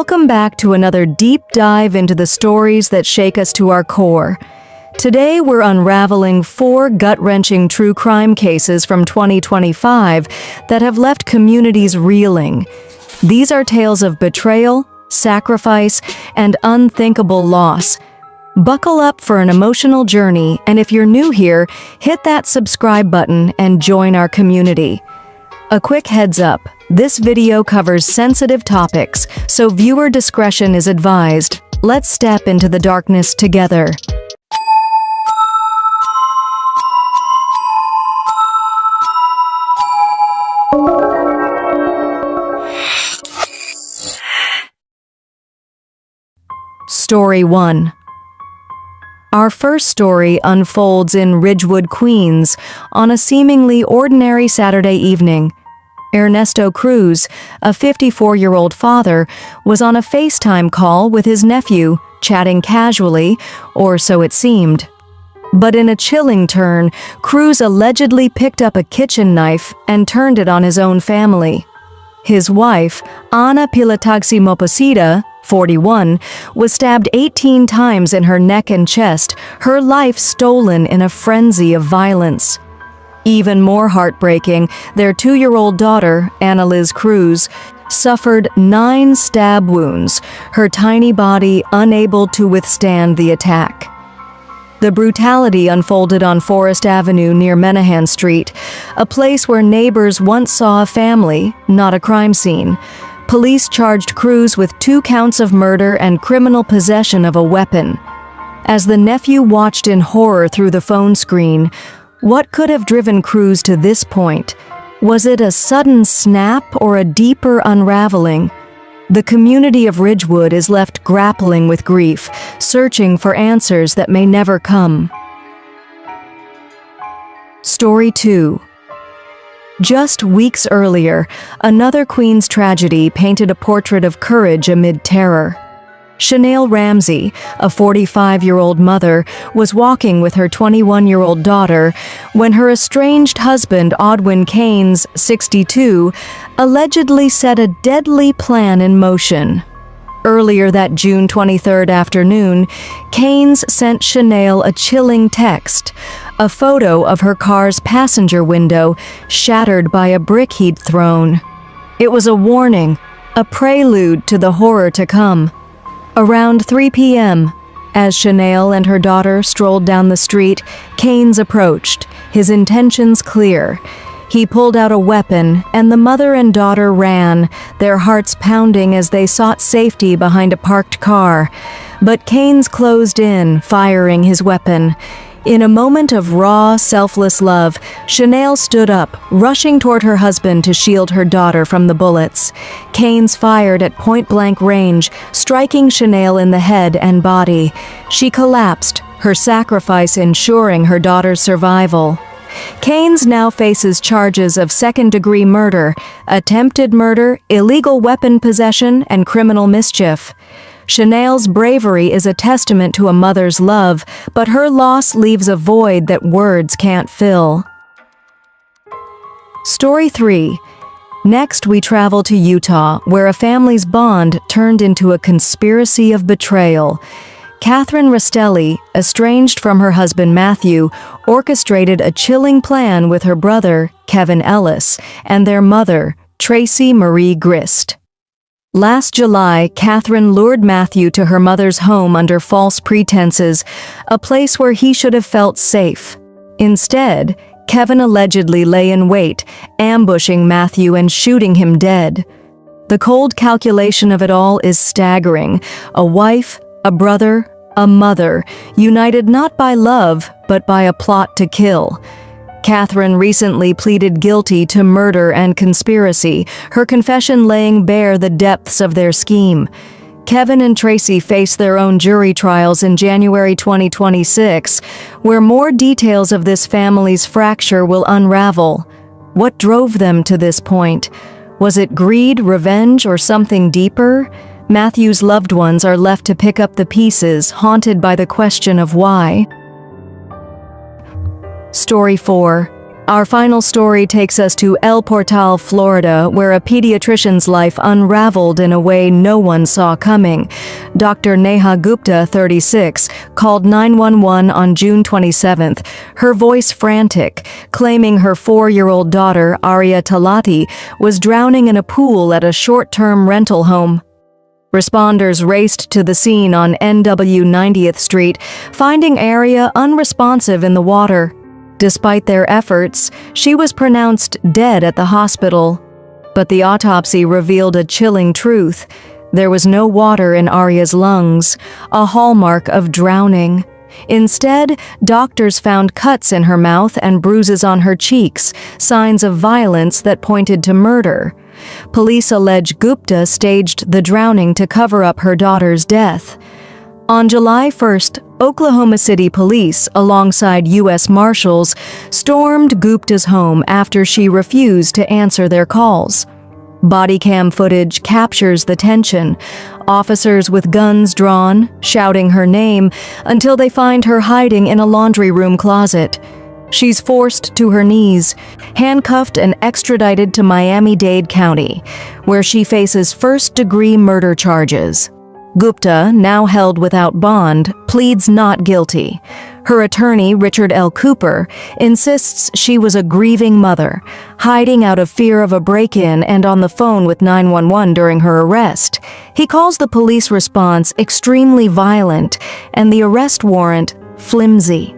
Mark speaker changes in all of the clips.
Speaker 1: Welcome back to another deep dive into the stories that shake us to our core. Today we're unraveling 4 gut-wrenching true crime cases from 2025 that have left communities reeling. These are tales of betrayal, sacrifice, and unthinkable loss. Buckle up for an emotional journey, and if you're new here, hit that subscribe button and join our community. A quick heads up, this video covers sensitive topics, so viewer discretion is advised. Let's step into the darkness together. Story 1. Our first story unfolds in Ridgewood, Queens, on a seemingly ordinary Saturday evening. Ernesto Cruz, a 54-year-old father, was on a FaceTime call with his nephew, chatting casually, or so it seemed. But in a chilling turn, Cruz allegedly picked up a kitchen knife and turned it on his own family. His wife, Ana Pilatagsi Moposita, 41, was stabbed 18 times in her neck and chest, her life stolen in a frenzy of violence. Even more heartbreaking, their 2-year-old daughter, Ana Liz Cruz, suffered 9 stab wounds, her tiny body unable to withstand the attack. The brutality unfolded on Forest Avenue near Menahan Street, a place where neighbors once saw a family, not a crime scene. Police charged Cruz with 2 counts of murder and criminal possession of a weapon. As the nephew watched in horror through the phone screen, what could have driven Cruz to this point? Was it a sudden snap or a deeper unraveling? The community of Ridgewood is left grappling with grief, searching for answers that may never come. Story 2. Just weeks earlier, another Queens tragedy painted a portrait of courage amid terror. Chanel Ramsey, a 45-year-old mother, was walking with her 21-year-old daughter when her estranged husband, Odwin Keynes, 62, allegedly set a deadly plan in motion. Earlier that June 23rd afternoon, Keynes sent Chanel a chilling text, a photo of her car's passenger window shattered by a brick he'd thrown. It was a warning, a prelude to the horror to come. Around 3 p.m., as Chanel and her daughter strolled down the street, Keynes approached, his intentions clear. He pulled out a weapon, and the mother and daughter ran, their hearts pounding as they sought safety behind a parked car. But Keynes closed in, firing his weapon. In a moment of raw, selfless love, Chanel stood up, rushing toward her husband to shield her daughter from the bullets. Keynes fired at point-blank range, striking Chanel in the head and body. She collapsed, her sacrifice ensuring her daughter's survival. Keynes now faces charges of second-degree murder, attempted murder, illegal weapon possession, and criminal mischief. Chanel's bravery is a testament to a mother's love, but her loss leaves a void that words can't fill. Story 3. Next, we travel to Utah, where a family's bond turned into a conspiracy of betrayal. Kathryn Restelli, estranged from her husband Matthew, orchestrated a chilling plan with her brother, Kevin Ellis, and their mother, Tracy Marie Grist. Last July, Kathryn lured Matthew to her mother's home under false pretenses, a place where he should have felt safe. Instead, Kevin allegedly lay in wait, ambushing Matthew and shooting him dead. The cold calculation of it all is staggering. A wife, a brother, a mother, united not by love, but by a plot to kill. Kathryn recently pleaded guilty to murder and conspiracy, her confession laying bare the depths of their scheme. Kevin and Tracy face their own jury trials in January 2026, where more details of this family's fracture will unravel. What drove them to this point? Was it greed, revenge, or something deeper? Matthew's loved ones are left to pick up the pieces, haunted by the question of why. Story 4. Our final story takes us to El Portal, Florida, where a pediatrician's life unraveled in a way no one saw coming. Dr. Neha Gupta, 36, called 911 on June 27th, her voice frantic, claiming her 4-year-old daughter, Arya Talati, was drowning in a pool at a short-term rental home. Responders raced to the scene on NW 90th Street, finding Arya unresponsive in the water. Despite their efforts, she was pronounced dead at the hospital. But the autopsy revealed a chilling truth. There was no water in Arya's lungs, a hallmark of drowning. Instead, doctors found cuts in her mouth and bruises on her cheeks, signs of violence that pointed to murder. Police allege Gupta staged the drowning to cover up her daughter's death. On July 1st, Oklahoma City police, alongside U.S. Marshals, stormed Gupta's home after she refused to answer their calls. Body cam footage captures the tension. Officers with guns drawn, shouting her name, until they find her hiding in a laundry room closet. She's forced to her knees, handcuffed and extradited to Miami-Dade County, where she faces first-degree murder charges. Gupta, now held without bond, pleads not guilty. Her attorney, Richard L. Cooper, insists she was a grieving mother, hiding out of fear of a break-in and on the phone with 911 during her arrest. He calls the police response extremely violent and the arrest warrant flimsy.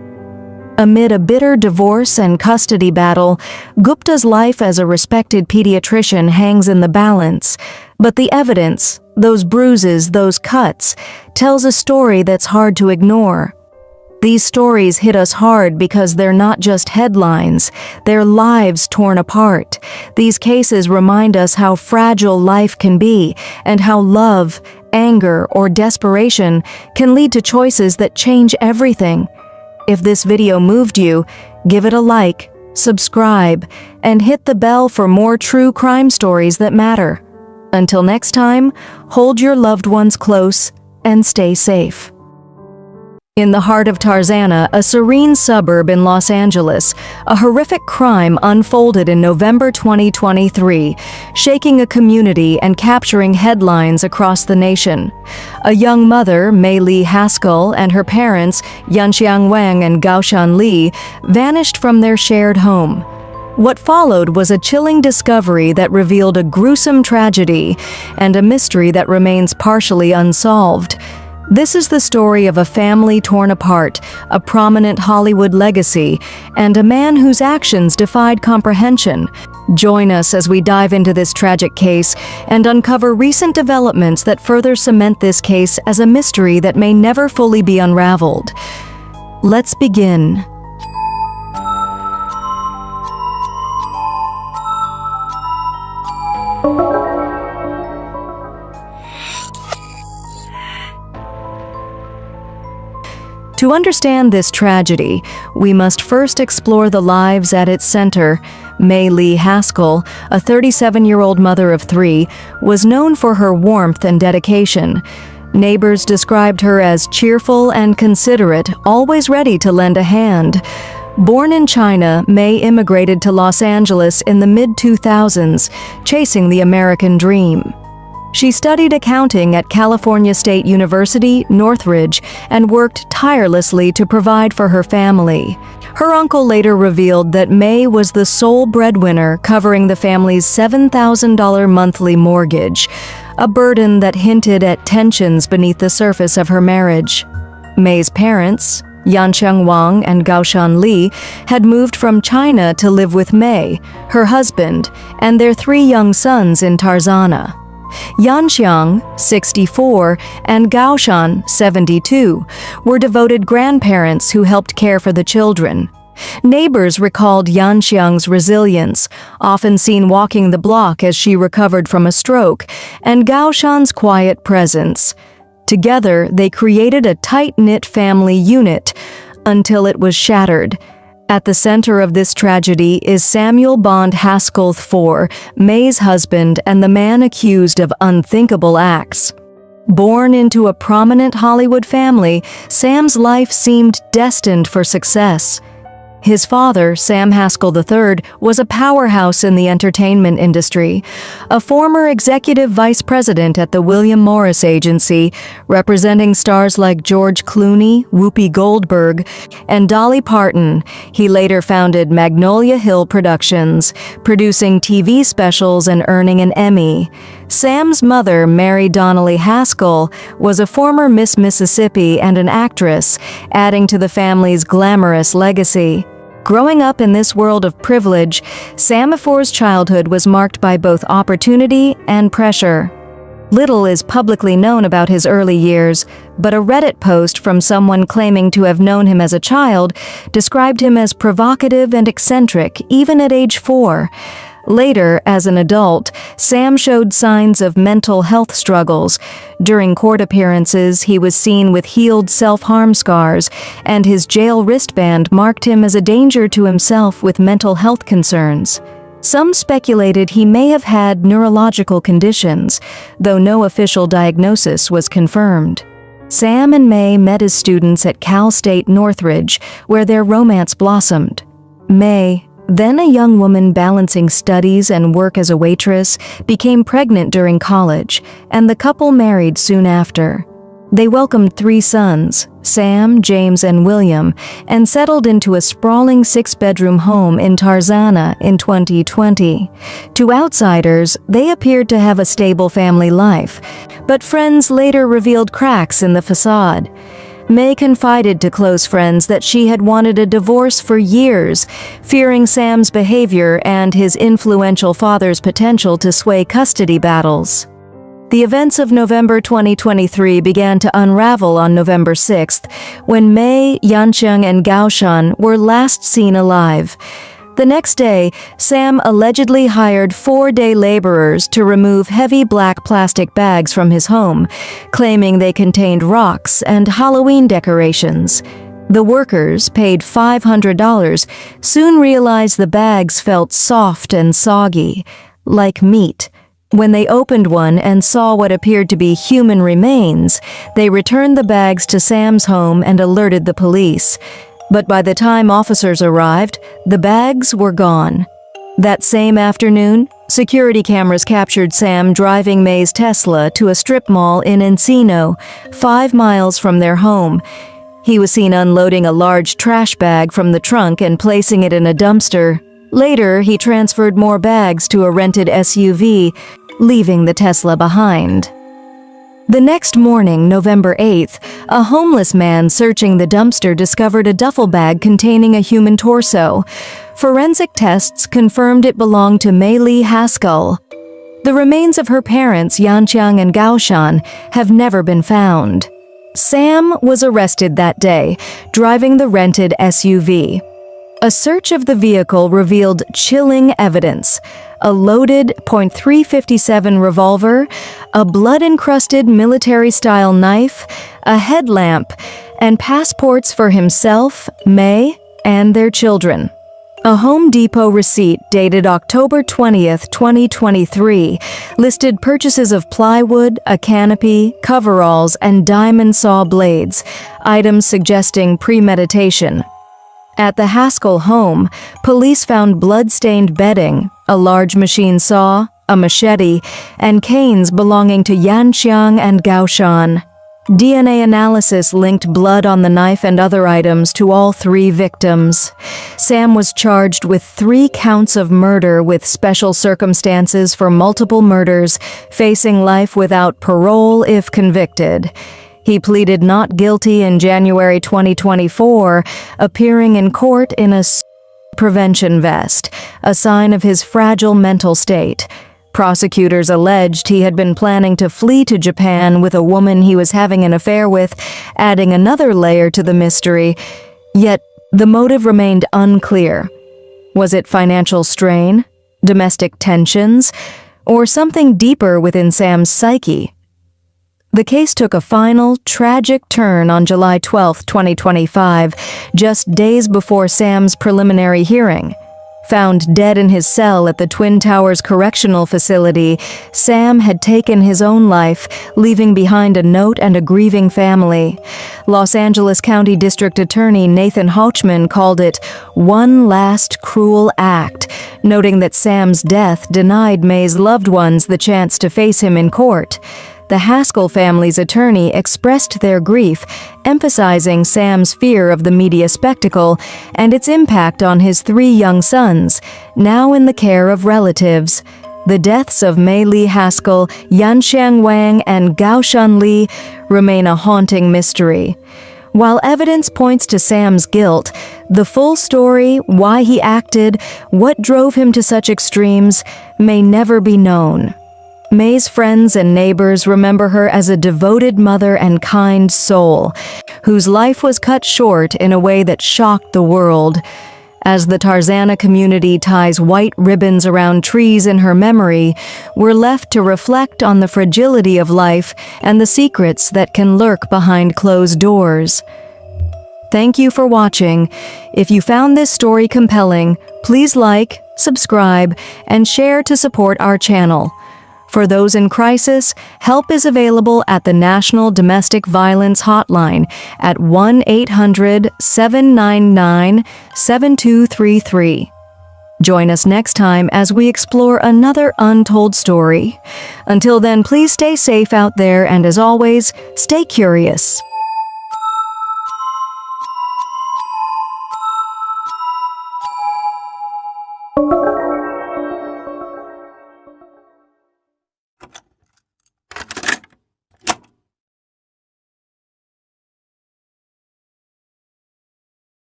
Speaker 1: Amid a bitter divorce and custody battle, Gupta's life as a respected pediatrician hangs in the balance. But the evidence, those bruises, those cuts, tells a story that's hard to ignore. These stories hit us hard because they're not just headlines, they're lives torn apart. These cases remind us how fragile life can be and how love, anger, or desperation can lead to choices that change everything. If this video moved you, give it a like, subscribe, and hit the bell for more true crime stories that matter. Until next time, hold your loved ones close and stay safe. In the heart of Tarzana, a serene suburb in Los Angeles, a horrific crime unfolded in November 2023, shaking a community and capturing headlines across the nation. A young mother, Mei Lee Haskell, and her parents, Yanxiang Wang and Gaoshan Li, vanished from their shared home. What followed was a chilling discovery that revealed a gruesome tragedy and a mystery that remains partially unsolved. This is the story of a family torn apart, a prominent Hollywood legacy, and a man whose actions defied comprehension. Join us as we dive into this tragic case and uncover recent developments that further cement this case as a mystery that may never fully be unraveled. Let's begin. To understand this tragedy, we must first explore the lives at its center. Mei Lee Haskell, a 37-year-old mother of 3, was known for her warmth and dedication. Neighbors described her as cheerful and considerate, always ready to lend a hand. Born in China, Mei immigrated to Los Angeles in the mid-2000s, chasing the American dream. She studied accounting at California State University, Northridge, and worked tirelessly to provide for her family. Her uncle later revealed that Mei was the sole breadwinner, covering the family's $7,000 monthly mortgage, a burden that hinted at tensions beneath the surface of her marriage. Mei's parents, Yanxiang Wang and Gaoshan Li, had moved from China to live with Mei, her husband, and their 3 young sons in Tarzana. Yanxiang, 64, and Gaoshan, 72, were devoted grandparents who helped care for the children. Neighbors recalled Yanxiang's resilience, often seen walking the block as she recovered from a stroke, and Gaoshan's quiet presence. Together, they created a tight-knit family unit, until it was shattered. At the center of this tragedy is Samuel Bond Haskell IV, Mei's husband and the man accused of unthinkable acts. Born into a prominent Hollywood family, Sam's life seemed destined for success. His father, Sam Haskell III, was a powerhouse in the entertainment industry, a former executive vice president at the William Morris Agency, representing stars like George Clooney, Whoopi Goldberg, and Dolly Parton. He later founded Magnolia Hill Productions, producing TV specials and earning an Emmy. Sam's mother, Mary Donnelly Haskell, was a former Miss Mississippi and an actress, adding to the family's glamorous legacy. Growing up in this world of privilege, Semaphor's childhood was marked by both opportunity and pressure. Little is publicly known about his early years, but a Reddit post from someone claiming to have known him as a child described him as provocative and eccentric, even at age 4. Later, as an adult, Sam showed signs of mental health struggles. During court appearances, he was seen with healed self-harm scars, and his jail wristband marked him as a danger to himself with mental health concerns. Some speculated he may have had neurological conditions, though no official diagnosis was confirmed. Sam and May met as students at Cal State Northridge, where their romance blossomed. May, then a young woman balancing studies and work as a waitress, became pregnant during college, and the couple married soon after. They welcomed 3 sons, Sam, James, and William, and settled into a sprawling 6-bedroom home in Tarzana in 2020. To outsiders, they appeared to have a stable family life, but friends later revealed cracks in the facade. May confided to close friends that she had wanted a divorce for years, fearing Sam's behavior and his influential father's potential to sway custody battles. The events of November 2023 began to unravel on November 6th, when May, Yanqiang, and Gaoshan were last seen alive. The next day, Sam allegedly hired 4 day laborers to remove heavy black plastic bags from his home, claiming they contained rocks and Halloween decorations. The workers, paid $500, soon realized the bags felt soft and soggy, like meat. When they opened one and saw what appeared to be human remains, they returned the bags to Sam's home and alerted the police. But by the time officers arrived, the bags were gone. That same afternoon, security cameras captured Sam driving May's Tesla to a strip mall in Encino, 5 miles from their home. He was seen unloading a large trash bag from the trunk and placing it in a dumpster. Later, he transferred more bags to a rented SUV, leaving the Tesla behind. The next morning, November 8th, a homeless man searching the dumpster discovered a duffel bag containing a human torso. Forensic tests confirmed it belonged to May Lee Haskell. The remains of her parents, Yanqiang and Gaoshan, have never been found. Sam was arrested that day, driving the rented SUV. A search of the vehicle revealed chilling evidence: a loaded .357 revolver, a blood-encrusted military-style knife, a headlamp, and passports for himself, May, and their children. A Home Depot receipt dated October 20th, 2023, listed purchases of plywood, a canopy, coveralls, and diamond saw blades, items suggesting premeditation. At the Haskell home, police found blood-stained bedding, a large machine saw, a machete, and canes belonging to Yanqiang and Gaoshan. DNA analysis linked blood on the knife and other items to all 3 victims. Sam was charged with 3 counts of murder with special circumstances for multiple murders, facing life without parole if convicted. He pleaded not guilty in January 2024, appearing in court in a prevention vest, a sign of his fragile mental state. Prosecutors alleged he had been planning to flee to Japan with a woman he was having an affair with, adding another layer to the mystery. Yet, the motive remained unclear. Was it financial strain, domestic tensions, or something deeper within Sam's psyche? The case took a final, tragic turn on July 12, 2025, just days before Sam's preliminary hearing. Found dead in his cell at the Twin Towers Correctional Facility, Sam had taken his own life, leaving behind a note and a grieving family. Los Angeles County District Attorney Nathan Hochman called it one last cruel act, noting that Sam's death denied May's loved ones the chance to face him in court. The Haskell family's attorney expressed their grief, emphasizing Sam's fear of the media spectacle and its impact on his 3 young sons, now in the care of relatives. The deaths of Mei Lee Haskell, Yanxiang Wang, and Gaoshan Li remain a haunting mystery. While evidence points to Sam's guilt, the full story, why he acted, what drove him to such extremes, may never be known. May's friends and neighbors remember her as a devoted mother and kind soul, whose life was cut short in a way that shocked the world. As the Tarzana community ties white ribbons around trees in her memory, we're left to reflect on the fragility of life and the secrets that can lurk behind closed doors. Thank you for watching. If you found this story compelling, please like, subscribe, and share to support our channel. For those in crisis, help is available at the National Domestic Violence Hotline at 1-800-799-7233. Join us next time as we explore another untold story. Until then, please stay safe out there and, as always, stay curious.